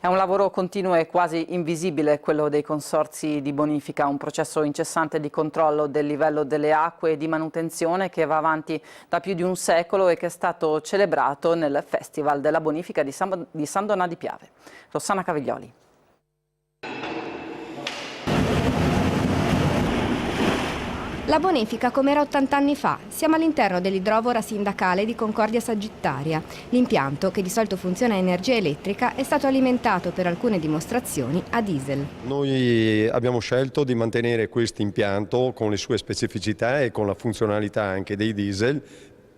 È un lavoro continuo e quasi invisibile quello dei consorzi di bonifica, un processo incessante di controllo del livello delle acque e di manutenzione che va avanti da più di un secolo e che è stato celebrato nel Festival della Bonifica di San Donà di Piave. Rossana Caviglioli. La bonifica come era 80 anni fa. Siamo all'interno dell'idrovora sindacale di Concordia Sagittaria. L'impianto, che di solito funziona a energia elettrica, è stato alimentato per alcune dimostrazioni a diesel. Noi abbiamo scelto di mantenere questo impianto con le sue specificità e con la funzionalità anche dei diesel,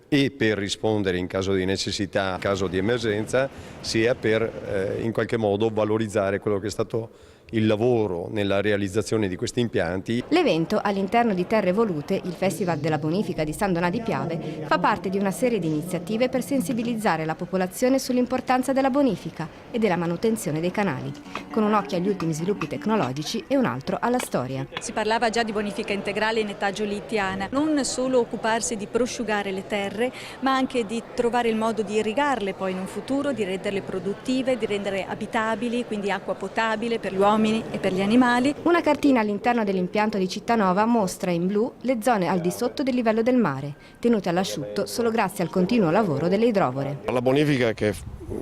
e per rispondere in caso di necessità, in caso di emergenza, sia per in qualche modo valorizzare quello che è stato il lavoro nella realizzazione di questi impianti. L'evento, all'interno di Terre Volute, il Festival della Bonifica di San Donà di Piave, fa parte di una serie di iniziative per sensibilizzare la popolazione sull'importanza della bonifica e della manutenzione dei canali, con un occhio agli ultimi sviluppi tecnologici e un altro alla storia. Si parlava già di bonifica integrale in età giolittiana, non solo occuparsi di prosciugare le terre, ma anche di trovare il modo di irrigarle poi in un futuro, di renderle produttive, di rendere abitabili, quindi acqua potabile per gli uomini e per gli animali. Una cartina all'interno dell'impianto di Cittanova mostra in blu le zone al di sotto del livello del mare, tenute all'asciutto solo grazie al continuo lavoro delle idrovore. La bonifica che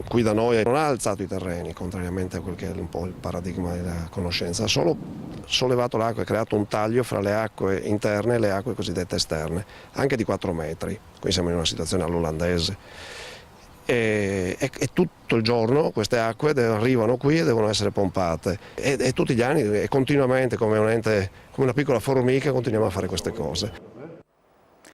qui da noi non ha alzato i terreni, contrariamente a quel che è un po' il paradigma della conoscenza, ha solo sollevato l'acqua e creato un taglio fra le acque interne e le acque cosiddette esterne, anche di 4 metri. Qui siamo in una situazione all'olandese. E tutto il giorno queste acque arrivano qui e devono essere pompate e tutti gli anni e continuamente come una piccola formica continuiamo a fare queste cose.